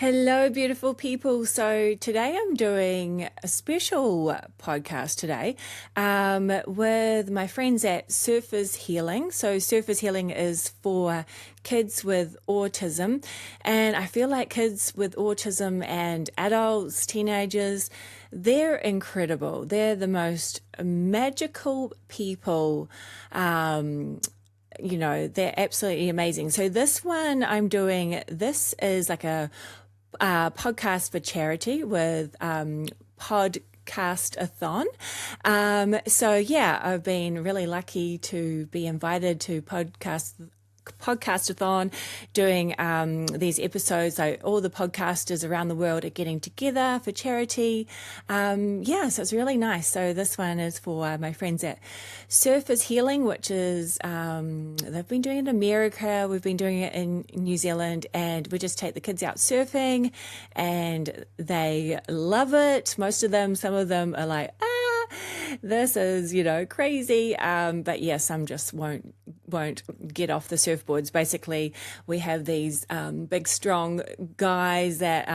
Hello, beautiful people. So today I'm doing a special podcast today with my friends at Surfers Healing. So Surfers Healing is for kids with autism. And I feel like kids with autism and adults, teenagers, they're incredible. They're the most magical people. They're absolutely amazing. So this one I'm doing, this is like a podcast for charity with Podcasthon. I've been really lucky to be invited to Podcastathon, doing these episodes. So all the podcasters around the world are getting together for charity. So it's really nice. So this one is for my friends at Surfers Healing, which is they've been doing it in America, we've been doing it in New Zealand, and we just take the kids out surfing and they love it. Most of them, some of them are like, this is, crazy. But yeah, some just won't get off the surfboards. Basically, we have these big, strong guys that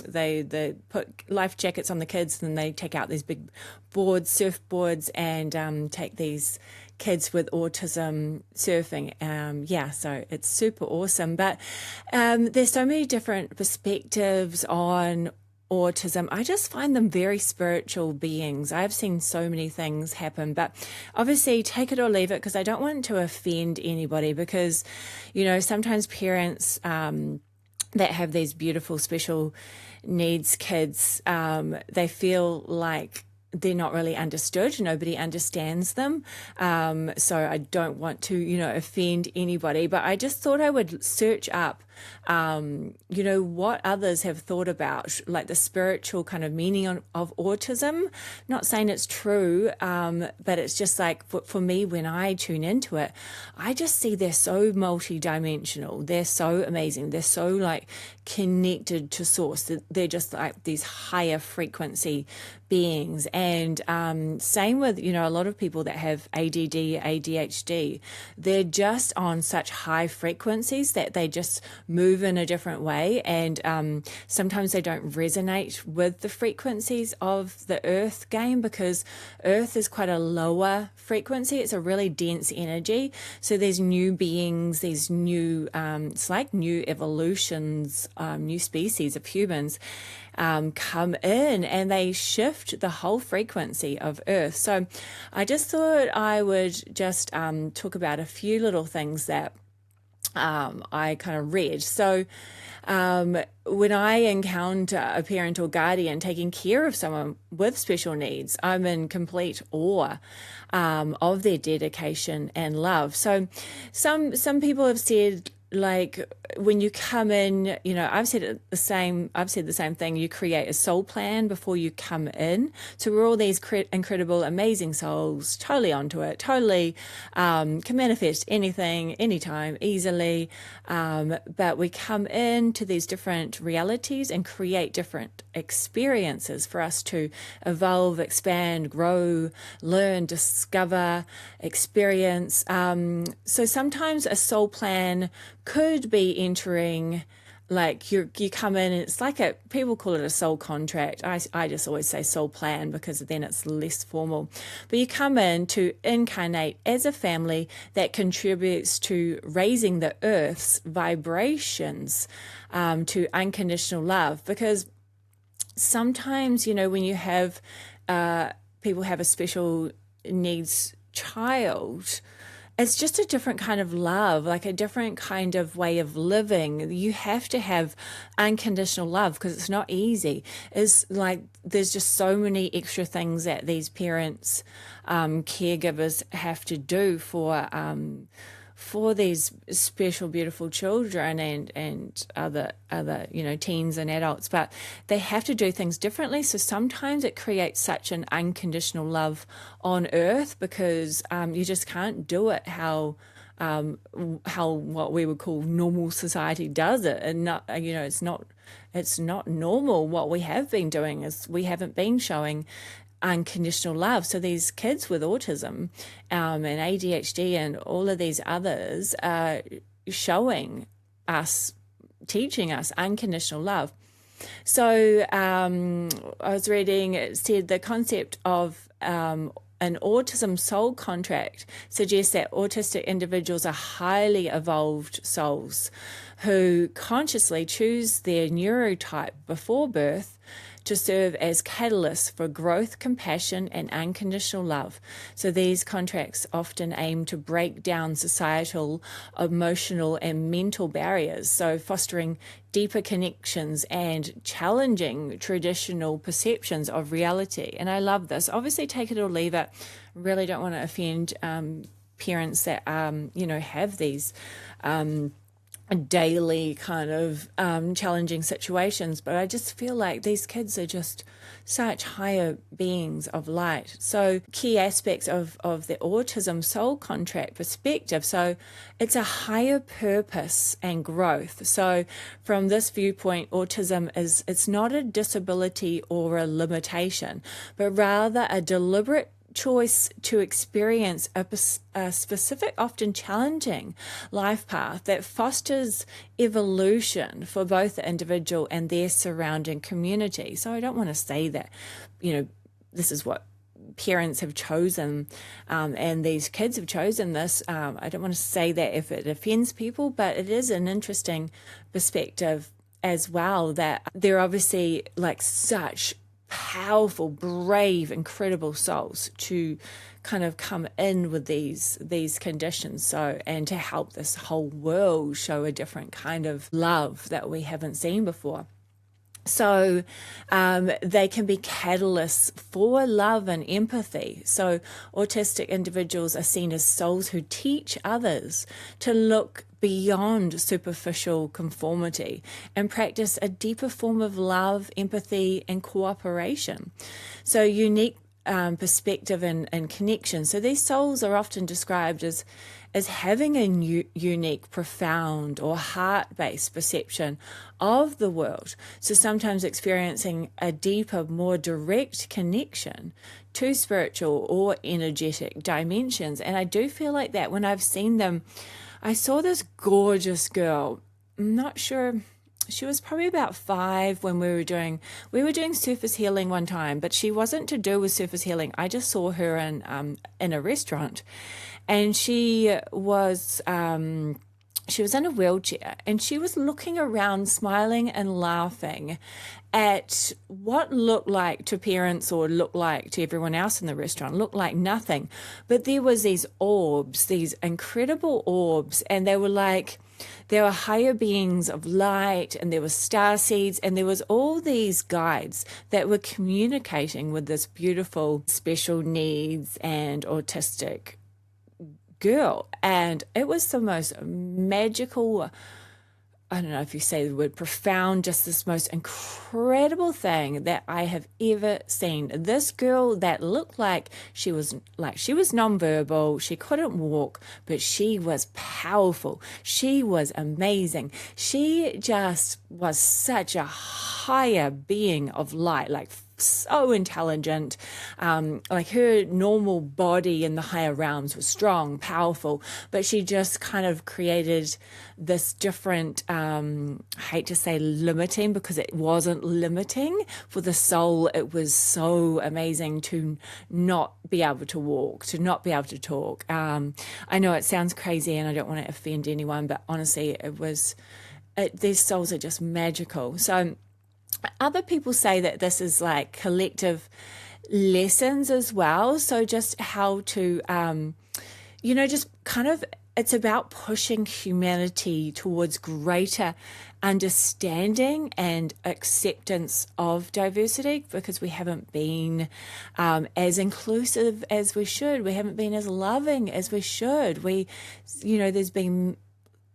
they put life jackets on the kids, and they take out these big surfboards, and take these kids with autism surfing. So it's super awesome. But there's so many different perspectives on autism. I just find them very spiritual beings. I've seen so many things happen, but obviously take it or leave it, because I don't want to offend anybody, because, sometimes parents that have these beautiful special needs kids, they feel like they're not really understood. Nobody understands them. So I don't want to, offend anybody, but I just thought I would search up, what others have thought about, like the spiritual kind of meaning of autism. Not saying it's true, but it's just like for me, when I tune into it, I just see they're so multidimensional. They're so amazing. They're so like connected to source. They're just like these higher frequency beings. And same with, a lot of people that have ADD, ADHD, they're just on such high frequencies that they just move in a different way. And sometimes they don't resonate with the frequencies of the earth game, because earth is quite a lower frequency. It's a really dense energy. So there's new beings, these new, it's like new evolutions, new species of humans come in, and they shift the whole frequency of earth. So I just thought I would just talk about a few little things that I kind of read. So when I encounter a parent or guardian taking care of someone with special needs, I'm in complete awe of their dedication and love. So some people have said, like, when you come in, I've said the same thing. You create a soul plan before you come in. So we're all these incredible, amazing souls, totally onto it, totally can manifest anything, anytime, easily. But we come into these different realities and create different experiences for us to evolve, expand, grow, learn, discover, experience. So sometimes a soul plan could be entering, like you come in and it's like people call it a soul contract. I just always say soul plan, because then it's less formal. But you come in to incarnate as a family that contributes to raising the earth's vibrations, to unconditional love. Because sometimes, when you have people have a special needs child, it's just a different kind of love, like a different kind of way of living. You have to have unconditional love, because it's not easy. It's like there's just so many extra things that these parents, caregivers have to do for these special, beautiful children and other teens and adults. But they have to do things differently. So sometimes it creates such an unconditional love on earth, because you just can't do it how what we would call normal society does it. And not, it's not normal. What we have been doing is we haven't been showing unconditional love. So these kids with autism and ADHD and all of these others are showing us, teaching us unconditional love. So I was reading, it said the concept of an autism soul contract suggests that autistic individuals are highly evolved souls who consciously choose their neurotype before birth to serve as catalysts for growth, compassion, and unconditional love. So these contracts often aim to break down societal, emotional, and mental barriers, so fostering deeper connections and challenging traditional perceptions of reality. And I love this. Obviously, take it or leave it. Really don't want to offend parents that, have these daily kind of challenging situations, but I just feel like these kids are just such higher beings of light. So key aspects of the autism soul contract perspective, so it's a higher purpose and growth. So from this viewpoint, autism it's not a disability or a limitation, but rather a deliberate choice to experience a specific, often challenging life path that fosters evolution for both the individual and their surrounding community. So I don't want to say that, this is what parents have chosen and these kids have chosen this. I don't want to say that if it offends people, but it is an interesting perspective as well, that they're obviously like such powerful, brave, incredible souls to kind of come in with these conditions, so, and to help this whole world show a different kind of love that we haven't seen before. So they can be catalysts for love and empathy. So autistic individuals are seen as souls who teach others to look beyond superficial conformity and practice a deeper form of love, empathy, and cooperation. So unique perspective and connection. So these souls are often described as having a unique, profound, or heart-based perception of the world. So sometimes experiencing a deeper, more direct connection to spiritual or energetic dimensions. And I do feel like that when I've seen them. I saw this gorgeous girl. I'm not sure. She was probably about 5 when we were doing surface healing one time, but she wasn't to do with surface healing. I just saw her in a restaurant, and she was in a wheelchair, and she was looking around, smiling and laughing at what looked like to parents, or looked like to everyone else in the restaurant, looked like nothing. But there was these orbs, these incredible orbs, and they were higher beings of light, and there were star seeds, and there was all these guides that were communicating with this beautiful special needs and autistic girl. And it was the most magical, I don't know if you say the word profound, just this most incredible thing that I have ever seen. This girl that looked like she was nonverbal, she couldn't walk, but she was powerful. She was amazing. She just was such a higher being of light, like so intelligent, like her normal body in the higher realms was strong, powerful, but she just kind of created this different, I hate to say limiting, because it wasn't limiting for the soul. It was so amazing to not be able to walk, to not be able to talk. I know it sounds crazy and I don't want to offend anyone, but honestly, these souls are just magical. So other people say that this is like collective lessons as well. So just how to, just kind of, it's about pushing humanity towards greater understanding and acceptance of diversity, because we haven't been as inclusive as we should. We haven't been as loving as we should. There's been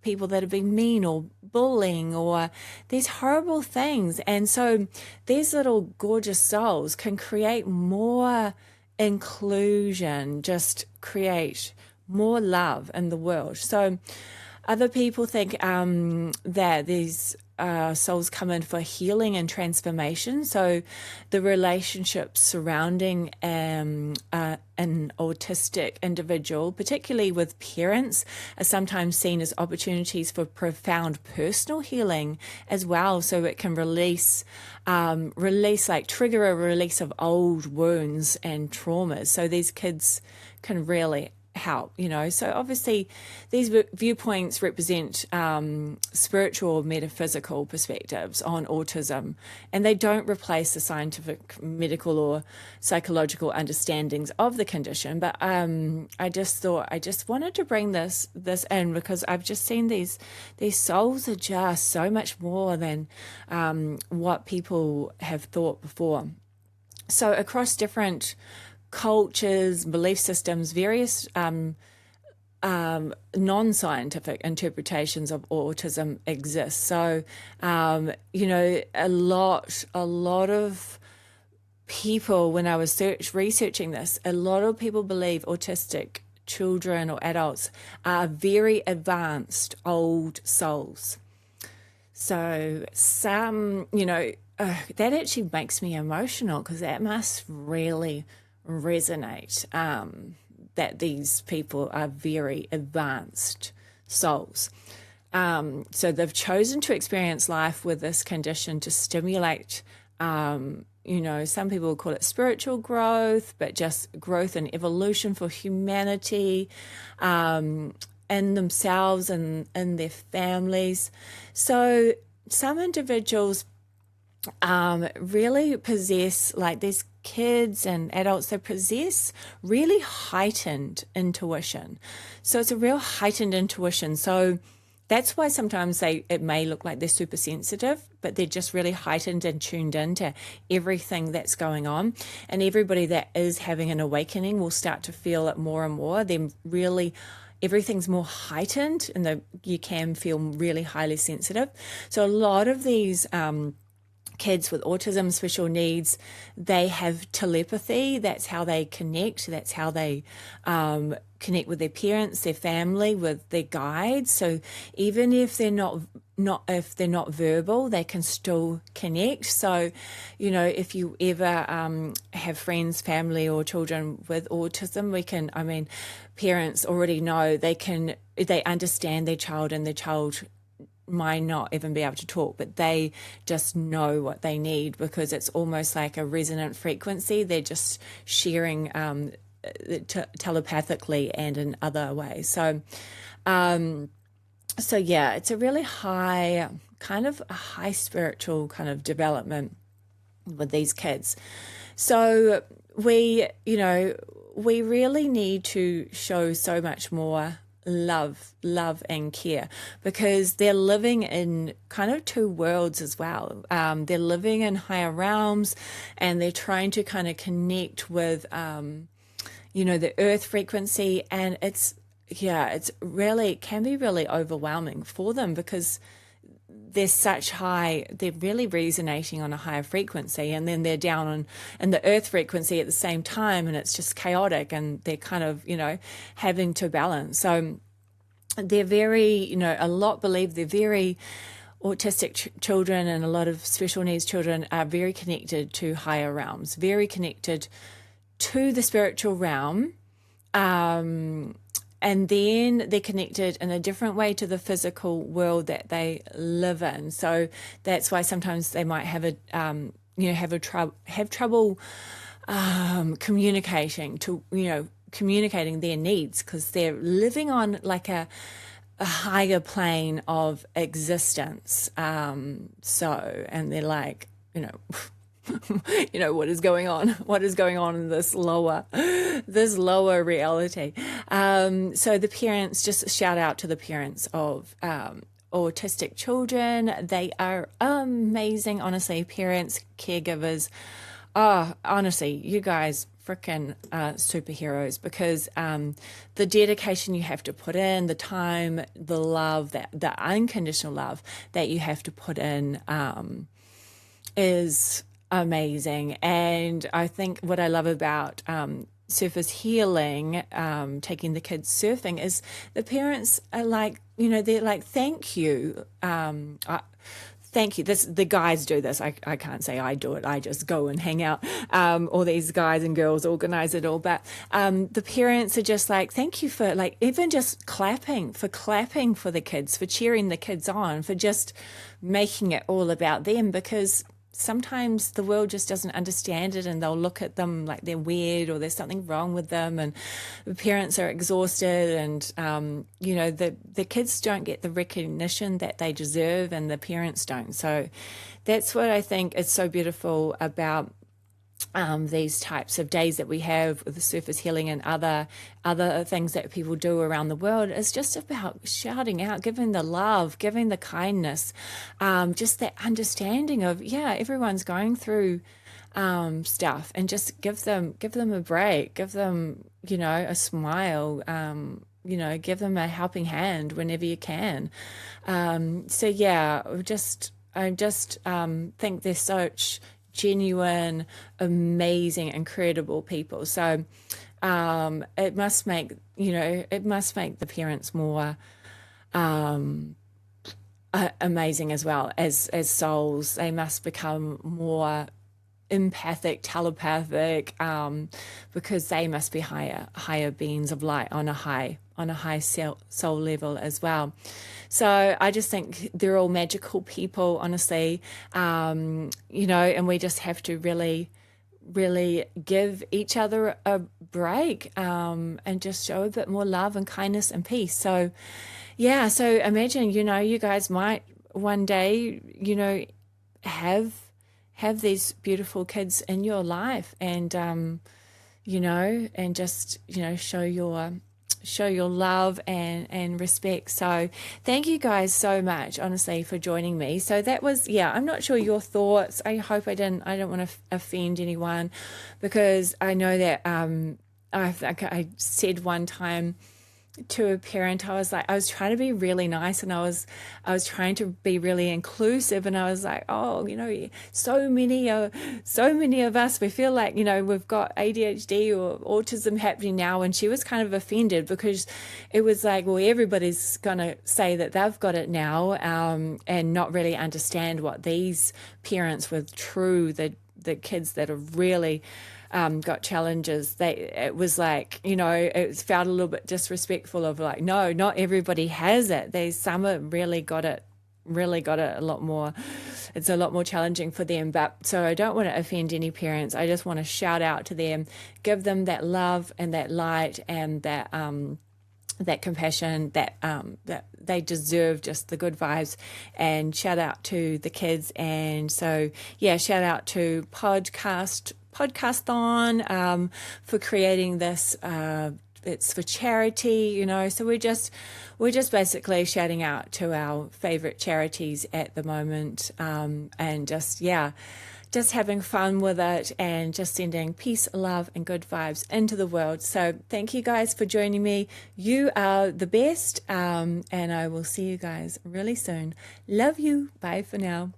people that have been mean or bullying or these horrible things. And so these little gorgeous souls can create more inclusion, just create more love in the world. So Other people think that these souls come in for healing and transformation. So the relationships surrounding an autistic individual, particularly with parents, are sometimes seen as opportunities for profound personal healing as well. So it can trigger a release of old wounds and traumas. So these kids can really help, so obviously these viewpoints represent spiritual, metaphysical perspectives on autism, and they don't replace the scientific, medical, or psychological understandings of the condition. But I just wanted to bring this in because I've just seen these souls are just so much more than what people have thought before. So across different cultures, belief systems, various non-scientific interpretations of autism exist. So, a lot of people, when I was researching this, a lot of people believe autistic children or adults are very advanced old souls. So some, that actually makes me emotional because that must really resonate, that these people are very advanced souls. So they've chosen to experience life with this condition to stimulate, some people call it spiritual growth, but just growth and evolution for humanity, in themselves and in their families. So some individuals really possess, like these kids and adults, they possess really heightened intuition. So it's a real heightened intuition. So that's why sometimes it may look like they're super sensitive, but they're just really heightened and tuned into everything that's going on. And everybody that is having an awakening will start to feel it more and more. Everything's more heightened, and you can feel really highly sensitive. So a lot of these kids with autism, special needs, they have telepathy. That's how they connect. That's how they connect with their parents, their family, with their guides. So even if they're not verbal, they can still connect. So, if you ever have friends, family, or children with autism, parents already know they understand their child, and their child might not even be able to talk, but they just know what they need because it's almost like a resonant frequency. They're just sharing telepathically and in other ways. So yeah, it's a really high spiritual kind of development with these kids. So we really need to show so much more love and care, because they're living in kind of two worlds as well. They're living in higher realms, and they're trying to kind of connect with the earth frequency, and it can be really overwhelming for them because they're really resonating on a higher frequency, and then they're down in the earth frequency at the same time, and it's just chaotic, and they're kind of, having to balance. So they're very, a lot believe they're very autistic children, and a lot of special needs children are very connected to higher realms, very connected to the spiritual realm. And then they're connected in a different way to the physical world that they live in. So that's why sometimes they might have trouble communicating their needs, because they're living on like a higher plane of existence. And they're like, what is going on in this lower reality. So the parents, just shout out to the parents of autistic children. They are amazing, honestly. Parents, caregivers, honestly, you guys freaking superheroes, because the dedication you have to put in, the time, the love, the unconditional love that you have to put in is amazing. And I think what I love about Surfers Healing, taking the kids surfing, is the parents are like they're like, thank you. Thank you. The guys do this. I can't say I do it. I just go and hang out. All these guys and girls organize it all. But the parents are just like, thank you for like even just clapping for the kids, for cheering the kids on, for just making it all about them, because sometimes the world just doesn't understand it, and they'll look at them like they're weird or there's something wrong with them, and the parents are exhausted, and the kids don't get the recognition that they deserve, and the parents don't. So that's what I think is so beautiful about these types of days that we have with the surface healing and other things that people do around the world, is just about shouting out, giving the love, giving the kindness, just that understanding of, everyone's going through stuff, and just give them a break, give them, a smile, give them a helping hand whenever you can. I just think they're such genuine, amazing, incredible people. So it must make the parents more amazing as well as souls. They must become more empathic, telepathic, because they must be higher beings of light on a high soul level as well. So I just think they're all magical people, honestly, and we just have to really, really give each other a break, and just show a bit more love and kindness and peace. So imagine, you guys might one day, have these beautiful kids in your life, and and just show your love and respect. So thank you guys so much, honestly, for joining me. So that was, I'm not sure your thoughts. I hope I don't want to offend anyone, because I know that I said one time to a parent, I was trying to be really nice, and I was trying to be really inclusive, and I was like, so many of us, we feel like, we've got ADHD or autism happening now. And she was kind of offended, because it was like, well, everybody's gonna say that they've got it now, and not really understand what these parents with the kids that have really got challenges. It was like, it felt a little bit disrespectful of like, no, not everybody has it. Some have really got it a lot more. It's a lot more challenging for them. But so I don't want to offend any parents. I just want to shout out to them, give them that love and that light and that compassion, that they deserve just the good vibes. And shout out to the kids. And so, shout out to Podcasthon for creating this. It's for charity, so we're just basically shouting out to our favorite charities at the moment, and just having fun with it, and just sending peace, love, and good vibes into the world. So thank you guys for joining me. You are the best, and I will see you guys really soon. Love you. Bye for now.